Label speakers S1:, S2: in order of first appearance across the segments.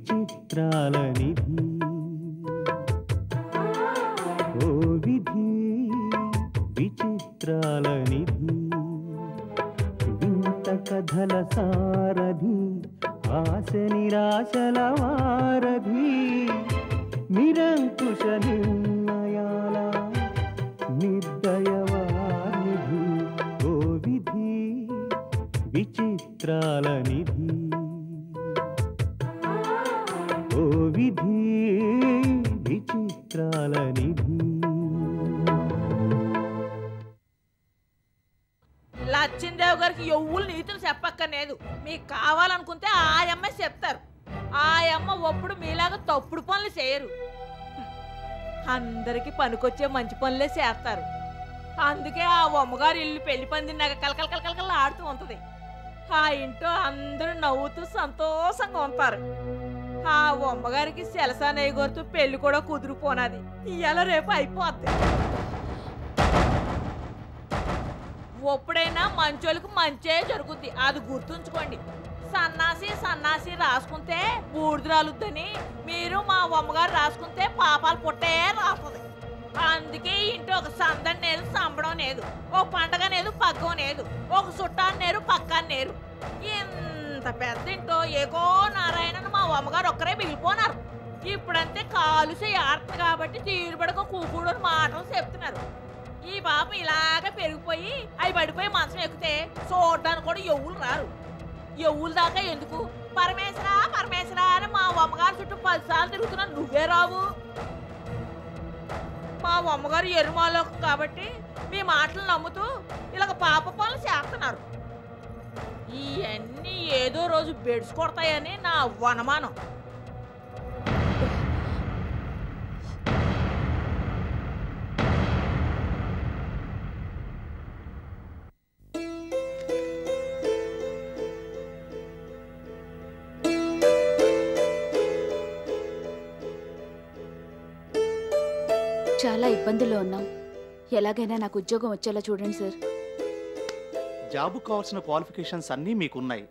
S1: విచిత్రాల నిధి ఓ విధి విచిత్రాల నిధి వింత కథల సారథి ఆశ నిరాశల వారధి నిరంకుశ నిర్ణయాల నిర్దయవానిధి ఓ విధి విచిత్రాల నిధి ఓ విధి విచిత్రాల నిధి.
S2: లచ్చిందేవ్ గారికి ఎవ్వులు నీతులు చెప్పక్కర్లేదు. మీకు కావాలనుకుంటే ఆయమ్మ చెప్తారు. ఆయమ్మ ఒప్పుడు మీలాగా తప్పుడు పనులు చేయరు. అందరికి పనికొచ్చే మంచి పనులే చేస్తారు. అందుకే ఆ అమ్మగారు ఇల్లు పెళ్లి పందినాక కలకల కలకల ఆడుతూ ఉంటుంది. ఆ ఇంట్లో అందరూ నవ్వుతూ సంతోషంగా ఉంటారు. ఆ అమ్మగారికి సెలసా నెయ్యగొరుతూ పెళ్లి కూడా కుదిరిపోనది. ఇవాళ రేపు అయిపోద్ది. ఎప్పుడైనా మంచోళ్ళకి మంచే జరుగుద్ది, అది గుర్తుంచుకోండి. సన్నాసి సన్నాసి రాసుకుంటే బూడిదరాలుద్దని మీరు మా అమ్మగారు రాసుకుంటే పాపాలు పుట్టే రాస్తుంది. అందుకే ఇంట్లో ఒక సందడి నేరు సంబడం లేదు, ఓ పండగ లేదు పగ్గం లేదు, ఒక చుట్టాన్ని నేరు పక్కాన్ని నేరు. ఇంత పెద్ద ఇంట్లో ఏకో నారాయణను మా అమ్మగారు ఒక్కరే మిగిలిపోనారు. ఇప్పుడంతే కాలుసే ఆడుతుంది కాబట్టి తీరుబడక కూకుడు మాటలు చెప్తున్నారు. ఈ పాప ఇలాగ పెరిగిపోయి అవి పడిపోయి మంచం ఎక్కితే చూడడానికి కూడా ఎవ్వులు రారు. ఎవ్వుల దాకా ఎందుకు? పరమేశ్వరా పరమేశ్వరా అని మా అమ్మగారు చుట్టూ 10 సార్లు తిరుగుతున్నా, నువ్వే రావు. మా అమ్మగారు ఎరుమాలో కాబట్టి మీ మాటలు నమ్ముతూ ఇలాగ పాప పనులు చేస్తున్నారు. ఇవన్నీ ఏదో రోజు బెడ్స్ కొడతాయని నా అనుమానం.
S3: చాలా ఇబ్బందుల్లో ఉన్నాం. ఎలాగైనా నాకు ఉద్యోగం వచ్చేలా చూడండి సార్.
S4: జాబ్ కావాల్సిన క్వాలిఫికేషన్స్ అన్నీ మీకున్నాయి,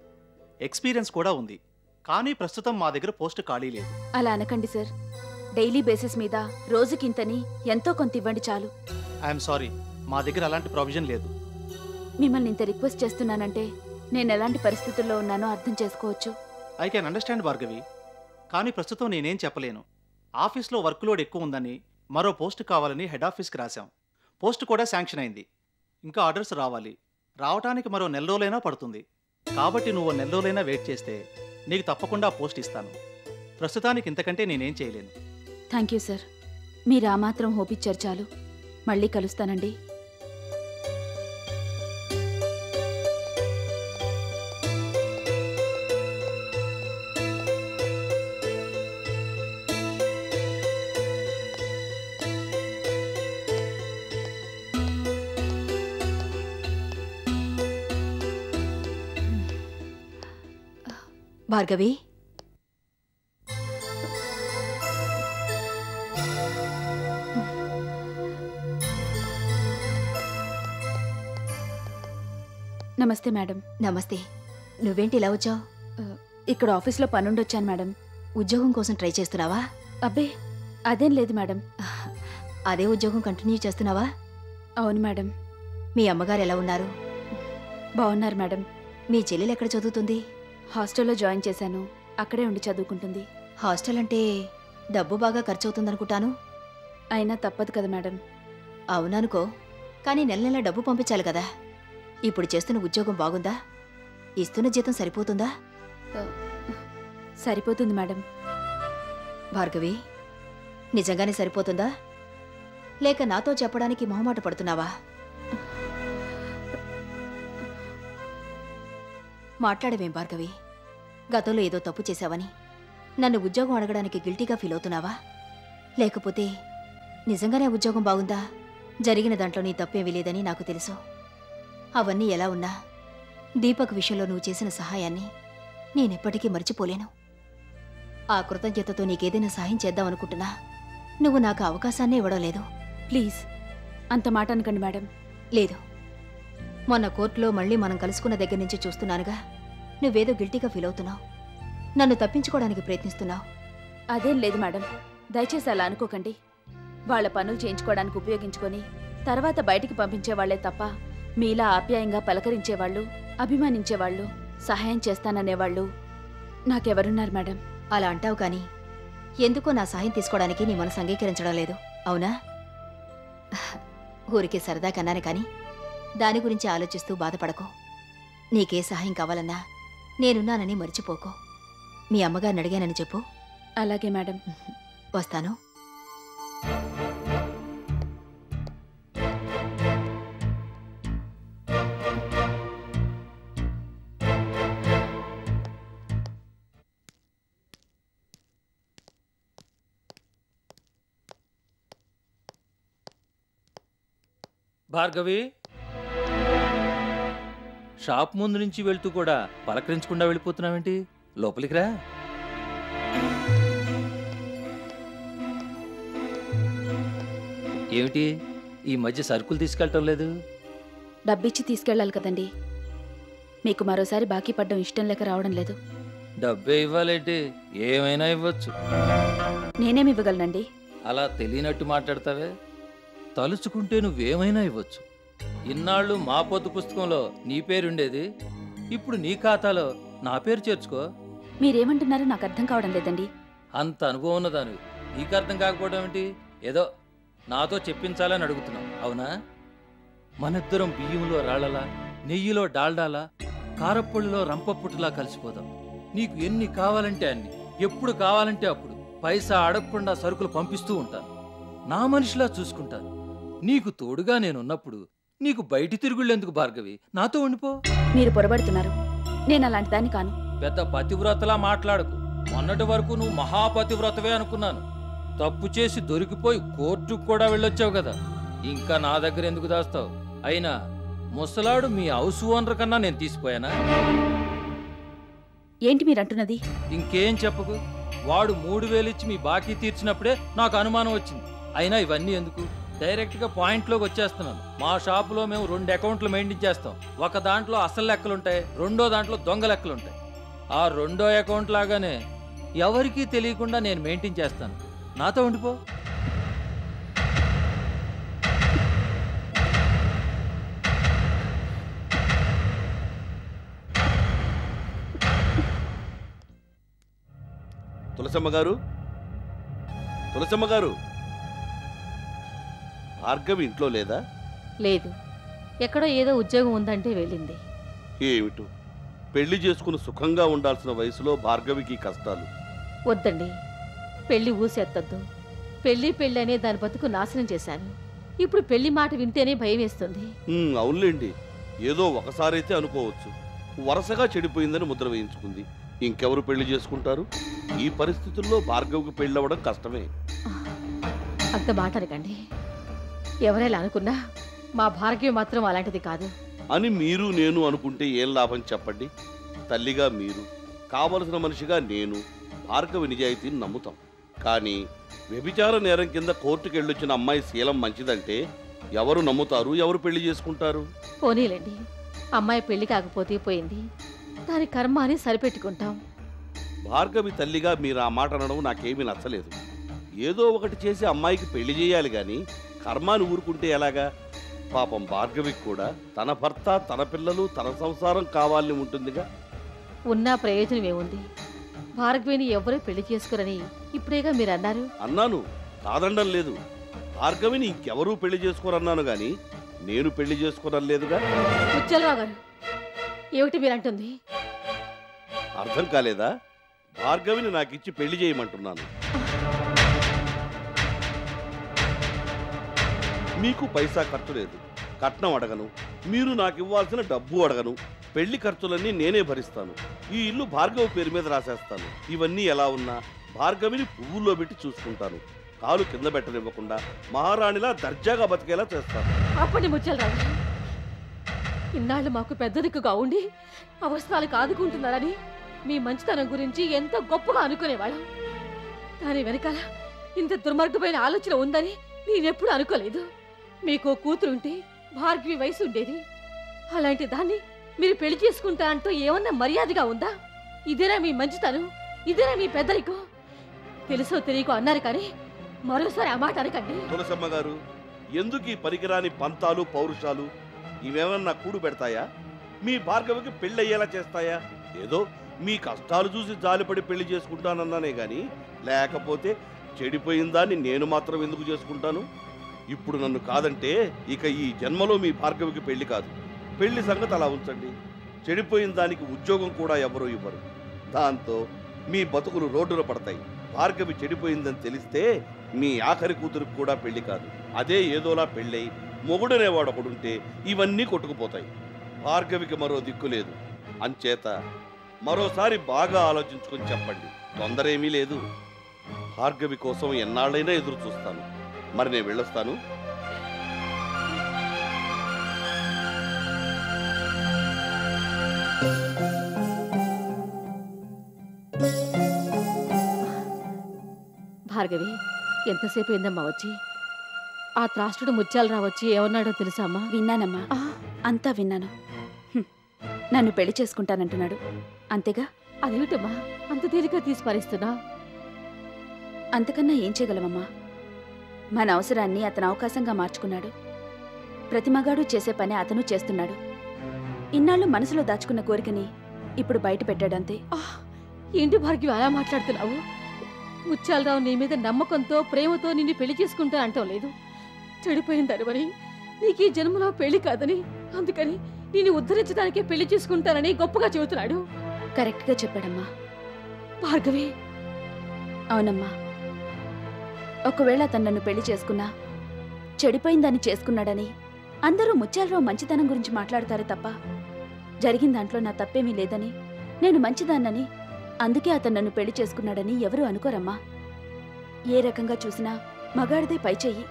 S4: ఎక్స్పీరియన్స్ కూడా ఉంది. కానీ ప్రస్తుతం మా దగ్గర పోస్ట్ ఖాళీ లేదు.
S3: అలా అనకండి సార్. డైలీ బేసిస్ మీద రోజుకింతని ఎంతో కొంత ఇవ్వండి చాలు.
S4: ఐఎమ్ సారీ, మా దగ్గర అలాంటి ప్రొవిజన్ లేదు.
S3: మిమ్మల్ని ఇంత రిక్వెస్ట్ చేస్తున్నానంటే నేను ఎలాంటి పరిస్థితుల్లో ఉన్నానో అర్థం చేసుకోవచ్చు.
S4: ఐ కెన్ అండర్స్టాండ్ భార్గవి, కానీ ప్రస్తుతం నేనేం చెప్పలేను. ఆఫీస్లో వర్క్ లోడ్ ఎక్కువ ఉందని మరో పోస్ట్ కావాలని హెడ్ ఆఫీస్కి రాశాం. పోస్ట్ కూడా శాంక్షన్ అయింది. ఇంకా ఆర్డర్స్ రావాలి. రావటానికి మరో 4 రోజులైనా పడుతుంది. కాబట్టి నువ్వు 4 రోజులైనా వెయిట్ చేస్తే నీకు తప్పకుండా పోస్ట్ ఇస్తాను. ప్రస్తుతానికి ఇంతకంటే నేనేం చేయలేను.
S3: Thank you sir. మీరు ఆ మాత్రం హోపిచ్చారు చాలు. మళ్ళీ కలుస్తానండి.
S5: భార్గవి,
S3: నమస్తే మేడం.
S5: నమస్తే. నువ్వేంటి ఇలా వచ్చావు?
S3: ఇక్కడ ఆఫీస్లో పనుండొచ్చాను మేడం.
S5: ఉద్యోగం కోసం ట్రై చేస్తున్నావా?
S3: అబ్బే అదేం లేదు మేడం.
S5: అదే ఉద్యోగం కంటిన్యూ చేస్తున్నావా?
S3: అవును మేడం.
S5: మీ అమ్మగారు ఎలా ఉన్నారు?
S3: బాగున్నారు మేడం.
S5: మీ చెల్లెలు ఎక్కడ చదువుతుంది?
S3: హాస్టల్లో జాయిన్ చేశాను, అక్కడే ఉండి చదువుకుంటుంది.
S5: హాస్టల్ అంటే డబ్బు బాగా ఖర్చు అవుతుందనుకుంటాను.
S3: అయినా తప్పదు కదా మేడం.
S5: అవుననుకో, కానీ నెల నెల డబ్బు పంపించాలి కదా. ఇప్పుడు చేస్తున్న ఉద్యోగం బాగుందా? ఇస్తున్న జీతం సరిపోతుందా?
S3: సరిపోతుంది మేడం.
S5: భార్గవి, నిజంగానే సరిపోతుందా లేక నాతో చెప్పడానికి మొహమాట పడుతున్నావా? మాట్లాడవేం భార్గవి? గతంలో ఏదో తప్పు చేశావని నన్ను ఉద్యోగం అడగడానికి గిల్టీగా ఫీల్ అవుతున్నావా? లేకపోతే నిజంగానే ఉద్యోగం బాగుందా? జరిగిన దాంట్లో నీ తప్పేమీ లేదని నాకు తెలుసు. అవన్నీ ఎలా ఉన్నా దీపక్ విషయంలో నువ్వు చేసిన సహాయాన్ని నేనెప్పటికీ మర్చిపోలేను. ఆ కృతజ్ఞతతో నీకేదైనా సహాయం చేద్దామనుకుంటున్నా నువ్వు నాకు అవకాశాన్నే ఇవ్వడం లేదు.
S3: ప్లీజ్ అంత మాట అనకండి మేడం.
S5: లేదు, మొన్న కోర్టులో మళ్ళీ మనం కలుసుకున్న దగ్గర నుంచి చూస్తున్నానుగా నువ్వేదో గిల్టీగా ఫీల్ అవుతున్నావు. నన్ను తప్పించుకోవడానికి ప్రయత్నిస్తున్నావు.
S3: అదేం లేదు మేడం, దయచేసి అలా అనుకోకండి. వాళ్ళ పనులు చేయించుకోవడానికి ఉపయోగించుకొని తర్వాత బయటికి పంపించేవాళ్లే తప్ప మీలా ఆప్యాయంగా పలకరించేవాళ్ళు, అభిమానించేవాళ్ళు, సహాయం చేస్తాననేవాళ్ళు నాకెవరున్నారు మేడం?
S5: అలా అంటావు కానీ ఎందుకో నా సహాయం తీసుకోవడానికి నీ మనసు అంగీకరించడం లేదు, అవునా? ఊరికే సరదా కన్నాను కానీ దాని గురించి ఆలోచిస్తూ బాధపడకు. నీకే సహాయం కావాలన్నా నేనున్నానని మర్చిపోకు. మీ అమ్మగారిని అడిగానని చెప్పు.
S3: అలాగే మేడం.
S5: వస్తాను.
S6: భార్గవి, షాప్ ముందు నుంచి వెళ్తూ కూడా పలకరించకుండా వెళ్ళిపోతున్నావేంటి? లోపలికి రా. ఏమిటి ఈ మధ్య సరుకులు తీసుకెళ్ళటం లేదు?
S3: డబ్బిచ్చి తీసుకెళ్ళాలి కదండి. మీకు మరోసారి బాకీ పడ్డం ఇష్టం లేక రావడం లేదు.
S6: డబ్బే ఇవ్వాలేంటి? ఏమైనా ఇవ్వచ్చు.
S3: నేనేమి ఇవ్వగలనండి?
S6: అలా తెలియనట్టు మాట్లాడతావే. తలుచుకుంటే నువ్వేమైనా ఇవ్వచ్చు. ఇన్నాళ్ళు మా పొద్దు పుస్తకంలో నీ పేరుండేది, ఇప్పుడు నీ ఖాతాలో నా పేరు చేర్చుకో.
S3: మీరేమంటున్నారో నాకు అర్థం కావడం లేదండి.
S6: అంత అనుభవం ఉన్నదానివి, నీకు అర్థం కాకపోవడం ఏంటి? ఏదో నాతో చెప్పించాలని అడుగుతున్నావు, అవునా? మనిద్దరం బియ్యంలో రాళ్ళలా, నెయ్యిలో డాల్డాలా, కారప్పొడిలో రంపప్పుట్టులా కలిసిపోదాం. నీకు ఎన్ని కావాలంటే అన్ని, ఎప్పుడు కావాలంటే అప్పుడు పైసా అడగకుండా సరుకులు పంపిస్తూ ఉంటాను. నా మనిషిలా చూసుకుంటాను. నీకు తోడుగా నేనున్నప్పుడు నీకు బయటి తిరుగుళ్ళెందుకు భార్గవి? నాతో ఉండిపో.
S3: మీరు పొరబడుతున్నారు. నేను అలాంటి దాన్ని కాను.
S6: పెద్ద పతివ్రతలా మాట్లాడకు. మొన్నటి వరకు నువ్వు మహాపతివ్రతవే అనుకున్నాను. తప్పు చేసి దొరికిపోయి కోర్టుకు కూడా వెళ్ళొచ్చావు కదా. ఇంకా నా దగ్గర ఎందుకు దాస్తావు? అయినా ముసలాడు మీ హౌస్ ఓనర్ కన్నా నేను తీసిపోయానా?
S3: ఏంటి మీరంటున్నది?
S6: ఇంకేం చెప్పకు. వాడు 3,000 ఇచ్చి మీ బాకీ తీర్చినప్పుడే నాకు అనుమానం వచ్చింది. అయినా ఇవన్నీ ఎందుకు? డైరెక్ట్ గా పాయింట్లోకి వచ్చేస్తున్నాను. మా షాపులో మేము 2 అకౌంట్లు మెయింటైన్ చేస్తాం. ఒక దాంట్లో అసలు లెక్కలుంటాయి, రెండో దాంట్లో దొంగ లెక్కలుంటాయి. ఆ రెండో అకౌంట్ లాగానే ఎవరికీ తెలియకుండా నేను మెయింటైన్ చేస్తాను. నాతో ఉండిపో.
S7: తులసమ్మ గారు, తులసమ్మ గారు, భార్గవి ఇంట్లో లేదా?
S8: లేదు, ఎక్కడో ఏదో ఉద్యోగం ఉందంటే వెళ్ళింది.
S7: ఏమిటో పెళ్లి చేసుకుని సుఖంగా ఉండాల్సిన వయసులో భార్గవికి కష్టాలు.
S8: వద్దండి, పెళ్లి ఊసెత్తద్దు. పెళ్లి పెళ్లి అనే దాని బతుకు నాశనం చేశాను. ఇప్పుడు పెళ్లి మాట వింటేనే భయం వేస్తుంది.
S7: అవునులేండి, ఏదో ఒకసారైతే అనుకోవచ్చు. వరుసగా చెడిపోయిందని ముద్ర వేయించుకుంది. ఇంకెవరు పెళ్లి చేసుకుంటారు? ఈ పరిస్థితుల్లో భార్గవికి పెళ్ళవడం కష్టమే.
S8: అంత మాట అనకండి. ఎవరైనా అనుకున్నా మా భార్గవి మాత్రం అలాంటిది కాదు
S7: అని మీరు నేను అనుకుంటే ఏం లాభం చెప్పండి? తల్లిగా మీరు, కావలసిన మనిషిగా నేను భార్గవి నిజాయితీని నమ్ముతాం. కానీ వ్యభిచార నేరం కింద కోర్టుకెళ్ళొచ్చిన అమ్మాయి శీలం మంచిదంటే ఎవరు నమ్ముతారు? ఎవరు పెళ్లి చేసుకుంటారు?
S8: పోనీలేండి, అమ్మాయి పెళ్లి కాకపోతే పోయింది, దాని కర్మ అని సరిపెట్టుకుంటాం.
S7: భార్గవి తల్లిగా మీరు ఆ మాట అనడం నాకేమీ నచ్చలేదు. ఏదో ఒకటి చేసి అమ్మాయికి పెళ్లి చేయాలి గాని కర్మాని ఊరుకుంటే ఎలాగా? పాపం భార్గవికి కూడా తన భర్త, తన పిల్లలు, తన సంసారం కావాలని ఉంటుందిగా.
S8: ఉన్న ప్రయోజనం ఏముంది? భార్గవిని ఎవరూ పెళ్లి చేసుకోరని ఇప్పుడేగా మీరు అన్నారు.
S7: అన్నాను, కాదండం లేదు. భార్గవిని ఇంకెవరూ పెళ్లి చేసుకోరన్నాను గాని నేను పెళ్లి చేసుకోవడం లేదుగా.
S8: ముచ్చలరావు గారు, ఏమిటి మీరంటుంది?
S7: అర్థం కాలేదా? భార్గవిని నాకిచ్చి పెళ్లి చేయమంటున్నాను. మీకు పైసా ఖర్చు లేదు, కట్నం అడగను, మీరు నాకు ఇవ్వాల్సిన డబ్బు అడగను. పెళ్లి ఖర్చులన్నీ నేనే భరిస్తాను. ఈ ఇల్లు భార్గవి పేరు మీద రాసేస్తాను. ఇవన్నీ ఎలా ఉన్నా భార్గవిని పువ్వుల్లో పెట్టి చూసుకుంటాను. కాలు కింద పెట్టనివ్వకుండా మహారాణిలా దర్జాగా బతికేలా చేస్తాను.
S8: అప్పటి ముచ్చలరావు గారు, ఇన్నాళ్ళు మాకు పెద్ద దిక్కుగా ఉండి అవసరాలకు ఆదుకుంటున్నారని మీ మంచితనం గురించి ఎంతో గొప్పగా అనుకునేవాళ్ళం. దాని వెనకాల ఇంత దుర్మార్గమైన ఆలోచన ఉందని నేనెప్పుడు అనుకోలేదు. మీకు కూతురుంటే భార్గవి వయసు ఉండేది. అలాంటి దాన్ని మీరు పెళ్లి చేసుకుంటా అంటూ ఏమన్నా మర్యాదగా ఉందా? ఇదేనా మీ మంచితనం? ఇదేనా మీ పెద్దరికో? తెలుసో తెలియకో అన్నారు కానీ మరోసారి ఆ మాట అనకండి.
S7: తులసమ్మ గారు, ఎందుకు ఈ పనికిరాని పంతాలు పౌరుషాలు? ఇవేమన్నా కూడు పెడతాయా? మీ భార్గవికి పెళ్ళయ్యేలా చేస్తాయా? ఏదో మీ కష్టాలు చూసి జాలిపడి పెళ్లి చేసుకుంటానన్నానే గాని, లేకపోతే చెడిపోయిన దాన్ని నేను మాత్రం ఎందుకు చేసుకుంటాను? ఇప్పుడు నన్ను కాదంటే ఇక ఈ జన్మలో మీ భార్గవికి పెళ్లి కాదు. పెళ్లి సంగతి అలా ఉంచండి. చెడిపోయిన దానికి ఉద్యోగం కూడా ఎవరూ ఇవ్వరు. దాంతో మీ బతుకులు రోడ్డున పడతాయి. భార్గవి చెడిపోయిందని తెలిస్తే మీ ఆఖరి కూతురికి కూడా పెళ్లి కాదు. అదే ఏదోలా పెళ్ళై మొగుడనేవాడు ఒకడుంటే ఇవన్నీ కొట్టుకుపోతాయి. భార్గవికి మరో దిక్కు లేదు. అంచేత మరోసారి బాగా ఆలోచించుకొని చెప్పండి. తొందరేమీ లేదు. భార్గవి కోసం ఎన్నాళ్ళైనా ఎదురు చూస్తాను. మరి నేను వెళ్ళొస్తాను.
S8: భార్గవి, ఎంతసేపు అయిందమ్మా వచ్చి? ఆ త్రాష్టుడు ముత్యాలు రావచ్చి ఏమన్నాడో తెలుసా అమ్మా?
S3: విన్నానమ్మా, అంతా విన్నాను. నన్ను పెళ్లి చేసుకుంటానంటున్నాడు, అంతేగా?
S8: అదేమిటమ్మా అంత తేలిక తీసి పారేస్తున్నా?
S3: అంతకన్నా ఏం చేయగలమమ్మా? మన అవసరాన్ని అతను అవకాశంగా మార్చుకున్నాడు. ప్రతి మగాడు చేసే పని అతను చేస్తున్నాడు. ఇన్నాళ్ళు మనసులో దాచుకున్న కోరికని ఇప్పుడు బయట పెట్టాడంతే.
S8: ఏంటి భార్గవి అలా మాట్లాడుతున్నావు? ముత్యాలరావు నీ మీద నమ్మకంతో ప్రేమతో నిన్ను పెళ్లి చేసుకుంటా అంటావు లేదు. చెడిపోయిందనివని, నీకు ఈ జన్మలో పెళ్లి కాదని, అందుకని నిన్ను ఉద్ధరించడానికే పెళ్లి చేసుకుంటానని గొప్పగా చెబుతున్నాడు.
S3: కరెక్ట్గా చెప్పాడమ్మా.
S8: భార్గవి,
S3: అవునమ్మా. ఒకవేళ అతను నన్ను పెళ్లి చేసుకున్నా, చెడిపోయిందని చేసుకున్నాడని అందరూ ముత్యాలరావు మంచితనం గురించి మాట్లాడతారు తప్ప, జరిగిన దాంట్లో నా తప్పేమీ లేదని, నేను మంచిదాన్నని, అందుకే అతను నన్ను పెళ్లి చేసుకున్నాడని ఎవరూ అనుకోరమ్మా. ఏ రకంగా చూసినా మగాడిదే పైచేయి.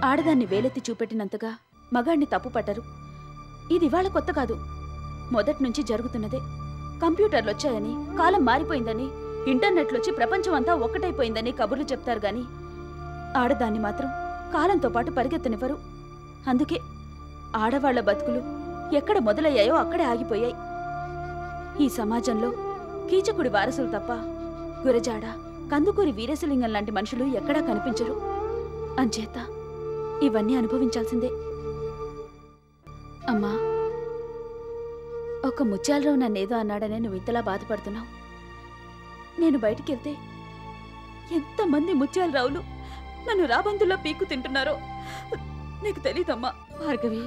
S3: ఆడదాన్ని వేలెత్తి చూపెట్టినంతగా మగాడిని తప్పు పట్టరు. ఇది ఇవాళ కొత్త కాదు, మొదట్నుంచి జరుగుతున్నదే. కంప్యూటర్లొచ్చాయని, కాలం మారిపోయిందని, ఇంటర్నెట్లొచ్చి ప్రపంచం అంతా ఒక్కటైపోయిందని కబుర్లు చెప్తారు గాని ఆడదాన్ని మాత్రం కాలంతో పాటు పరిగెత్తనివ్వరు. అందుకే ఆడవాళ్ల బతుకులు ఎక్కడ మొదలయ్యాయో అక్కడే ఆగిపోయాయి. ఈ సమాజంలో కీచకుడి వారసులు తప్ప గురజాడ, కందుకూరి వీరేశలింగం లాంటి మనుషులు ఎక్కడా కనిపించరు. అంచేత ఇవన్నీ అనుభవించాల్సిందే. అమ్మా, ఒక ముత్యాలరావు నన్నేదో అన్నాడనే నువ్వు ఇంతలా బాధపడుతున్నావు. నేను బయటికెళ్తే ఎంతమంది ముత్యాలరావులు నన్ను రాబందుల్లో పీక్కు తింటున్నారో నీకు తెలీదమ్మా.
S8: భార్గవి,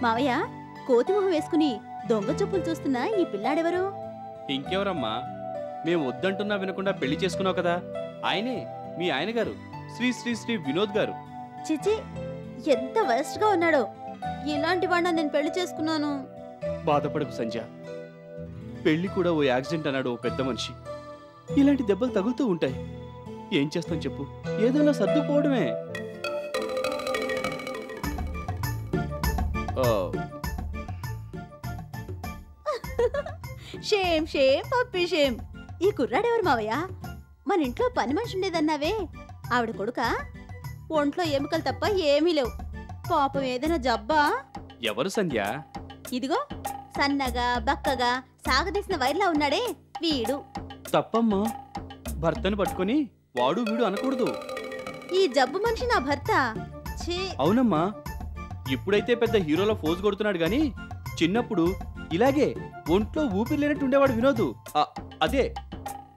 S9: మావయ్య, కోతిమొహం వేసుకుని దొంగ చూపులు చూస్తున్నా ఈ పిల్లాడెవరు?
S10: ఇంకెవరమ్మా? మేము వద్దంటున్నా వినకుండా పెళ్లి చేసుకున్నావు కదా, ఆయనే మీ ఆయన గారు, శ్రీ శ్రీ శ్రీ వినోద్ గారు.
S9: చిచి, ఎంత వరస్ట్ గా ఉన్నాడో. ఇలాంటి వాడినా నేను పెళ్లి చేసుకున్నాను.
S10: బాధపడకు సంధ్య, పెళ్లి కూడా ఓ యాక్సిడెంట్ అన్నాడు ఓ పెద్ద మనిషి. ఇలాంటి దెబ్బలు తగులుతూ ఉంటాయి. ఏం చేస్తాం చెప్పు, ఏదైనా సర్దుకోవడమే.
S9: Shame shame puppy shame. ఈ కుర్రాడెవరు మావయ్య? మన ఇంట్లో పని మనిషి ఉండేదన్నావే, ఆవిడ కొడుకా? ఒంట్లో ఎముకలు తప్ప ఏమీ లేవు. పాపం ఏదైనా జబ్బా?
S10: ఎవరు సంధ్య?
S9: ఇదిగో సన్నగా బక్కగా సాగదీసిన వైర్లా ఉన్నాడే వీడు.
S10: తప్పమ్మా, భర్తను పట్టుకొని వాడు వీడు అనకూడదు.
S9: ఈ జబ్బు మనిషి నా భర్త? ఛీ!
S10: అవునమ్మా, ఇప్పుడైతే పెద్ద హీరోలో ఫోజు కొడుతున్నాడు గాని చిన్నప్పుడు ఇలాగే ఒంట్లో ఊపిరి లేనట్టు ఉండేవాడు వినోదు. అదే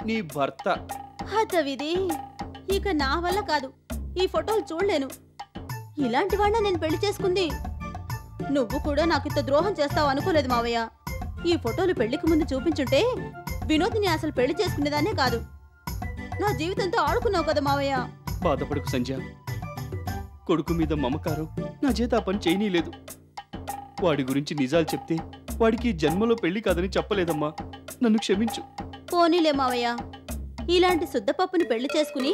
S10: నీ భర్త.
S9: హతవిది, ఇక నా వల్ల కాదు. ఈ ఫోటోలు చూడలేను. ఇలాంటి వాడినా నేను పెళ్లి చేసుకుంది. నువ్వు కూడా నాకు ఇంత ద్రోహం చేస్తావు అనుకోలేదు మావయ్య. ఈ ఫోటోలు పెళ్లికి ముందు చూపించుంటే వినోద్ని అసలు పెళ్లి చేసుకునేదాన్నే కాదు. నా జీవితంతో ఆడుకున్నావు కదా మావయ్య.
S10: బాధపడకు సంధ్య, కొడుకు మీద మమకారం నా చేత ఆ పని చేయనీలేదు. వాడి గురించి నిజాలు చెప్తే వాడికి జన్మలో పెళ్లి కాదని చెప్పలేదమ్మా, నన్ను క్షమించు.
S9: పోనీలే మావయ్య, ఇలాంటి శుద్ధపప్పుని పెళ్లి చేసుకుని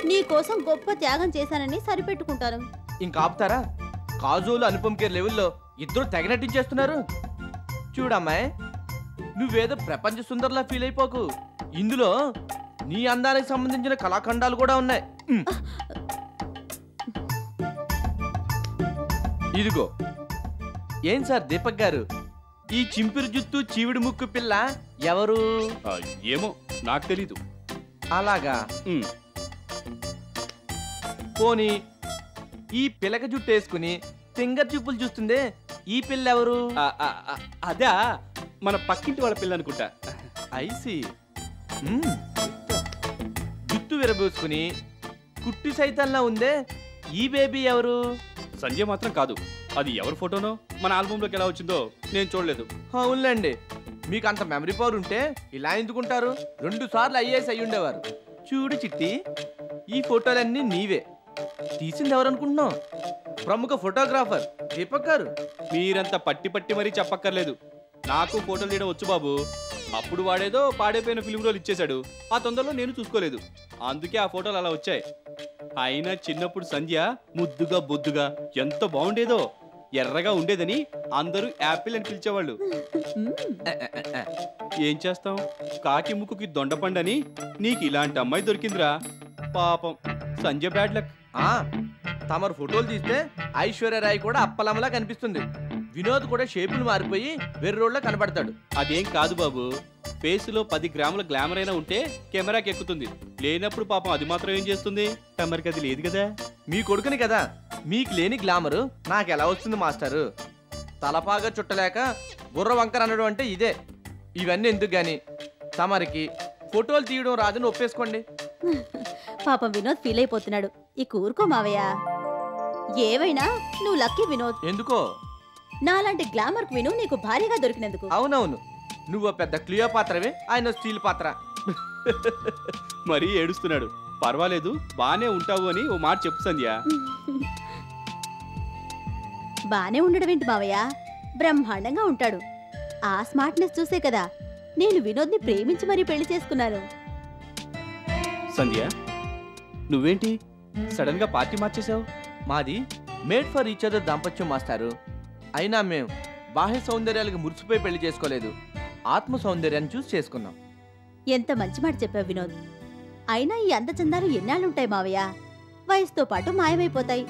S9: నీ కోసం గొప్ప త్యాగం చేశానని సరిపెట్టుకుంటాను.
S11: ఇంకా ఆపుతారా? కాజోలు అనుపమ్ కేర్ లెవెల్లో ఇద్దరు తెగనట్టించేస్తున్నారు. చూడమ్మాయి, నువ్వేదో ప్రపంచ సుందర్లా ఫీల్ అయిపోకు. ఇందులో నీ అందానికి సంబంధించిన కళాఖండాలు కూడా ఉన్నాయి. ఇదిగో. ఏం సార్ దీపక్ గారు, ఈ చింపిరి జుత్తు చీవిడి ముక్కు పిల్ల ఎవరు?
S10: ఏమో నాకు తెలీదు.
S11: అలాగా. పోనీ ఈ పిల్లక జుట్టు వేసుకుని ఫింగర్ చూపులు చూస్తుందే ఈ పిల్ల ఎవరు?
S10: అదా మన పక్కింటి వాళ్ళ పిల్ల అనుకుంటా.
S11: ఐసి. జుట్టు విరబూసుకుని కుట్టి సైతంలా ఉందే ఈ బేబీ ఎవరు?
S10: సంధ్య మాత్రం కాదు. అది ఎవరి ఫోటోనో మన ఆల్బంలోకి ఎలా వచ్చిందో నేను చూడలేదు.
S11: అవునులేండి, మీకు అంత మెమరీ పవర్ ఉంటే ఇలా ఎందుకుంటారు? 2 సార్లు ఐఏఎస్ అయ్యి ఉండేవారు. చూడు చిట్టి, ఈ ఫోటోలన్నీ నీవే. తీసింది ఎవరనుకుంటున్నావు? ప్రముఖ ఫోటోగ్రాఫర్ దీపక్ గారు.
S10: మీరంతా పట్టి పట్టి మరీ చెప్పక్కర్లేదు. నాకు ఫోటోలు తీయడం వచ్చు బాబు. అప్పుడు వాడేదో పాడైపోయిన ఫిల్మ్ రోల్ ఇచ్చేశాడు. ఆ తొందరలో నేను చూసుకోలేదు, అందుకే ఆ ఫోటోలు అలా వచ్చాయి. అయినా చిన్నప్పుడు సంధ్య ముద్దుగా బొద్దుగా ఎంత బాగుండేదో. ఎర్రగా ఉండేదని అందరూ యాపిల్ అని పిలిచేవాళ్ళు. ఏం చేస్తాం, కాకి ముక్కుకి దొండపండని నీకు ఇలాంటి అమ్మాయి దొరికిందిరా. పాపం సంధ్య బ్యాడ్ లక్.
S11: తమరు ఫోటోలు తీస్తే ఐశ్వర్యరాయ్ కూడా అప్పలమ్మలా కనిపిస్తుంది. వినోద్ కూడా షేపులు మారిపోయి వెర్రోళ్ళ కనబడతాడు.
S10: అదేం కాదు బాబు, ఫేస్లో 10 గ్రాముల గ్లామర్ అయినా ఉంటే కెమెరాకి ఎక్కుతుంది. లేనప్పుడు పాపం అది మాత్రం ఏం చేస్తుంది? తమరికి అది లేదు కదా.
S11: మీ కొడుకుని కదా, మీకు లేని గ్లామరు నాకు ఎలా వస్తుంది మాస్టారు? తలపాగా చుట్టలేక బుర్ర వంకర అనడం అంటే ఇదే. ఇవన్నీ ఎందుకు గాని తమరికి ఫోటోలు తీయడం రాదని ఒప్పేసుకోండి.
S9: పాపం వినోద్ ఫీల్ అయిపోతున్నాడు. ఇక ఊరుకో మావయ్య. ఏవైనా నువ్వు లక్కీ వినోద్.
S11: ఎందుకో?
S9: నాలాంటి గ్లామర్ క్వీను నీకు భారీగా దొరికినందుకు.
S11: అవునవును, నువ్వు పెద్ద క్లియో పాత్రవే, ఆయన స్టీల్ పాత్ర.
S10: మరీ ఏడుస్తున్నాడు. పర్వాలేదు, బానే ఉంటావు అని ఓ మాట చెప్పు సంధ్య.
S9: బానే ఉండడం ఏంటి మావయ్య, బ్రహ్మాండంగా ఉంటాడు. ఆ స్మార్ట్నెస్ చూసే కదా నేను వినోద్ని ప్రేమించి మరీ పెళ్లి చేసుకున్నాను.
S10: సంధ్య, నువ్వేంటి సడన్ గా పార్టీ మార్చేశావు?
S11: మాది మేడ్ ఫర్ ఈచ్ అదర్ దాంపత్యం మాస్టారు. అయినా మేము బాహ్య సౌందర్యాలకు మురిసిపోయి పెళ్లి చేసుకోలేదు, ఆత్మ సౌందర్యాన్ని చూసి చేసుకున్నాం.
S9: ఎంత మంచి మాట చెప్పావు వినోద్. అయినా ఈ అందచందాలు ఎన్నాళ్ళుంటాయి మావయ్య, వయసుతో పాటు మాయమైపోతాయి.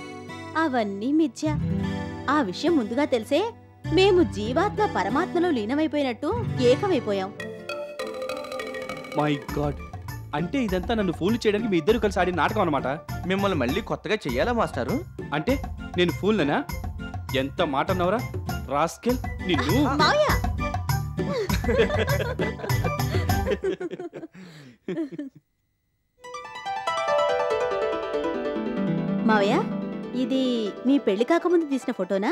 S9: అవన్నీ మిథ్య. ఆ విషయం ముందుగా తెలిసే మేము జీవాత్మ పరమాత్మలో లీనమైపోయినట్టు ఏకమైపోయాం.
S10: మై గాడ్, అంటే ఇదంతా నన్ను ఫూల్ చేయడానికి మీ ఇద్దరు కలిసి ఆడిన నాటకం అన్నమాట.
S11: మిమ్మల్ని మళ్ళీ కొత్తగా చెయ్యాలా మాస్టారు?
S10: అంటే నేను ఫూల్నా? ఎంత మాట అన్నవరా రాస్కెల్ నిన్ను.
S9: మావయ్య మావయ్య, ఇది మీ పెళ్లి కాకముందు తీసిన ఫోటోనా?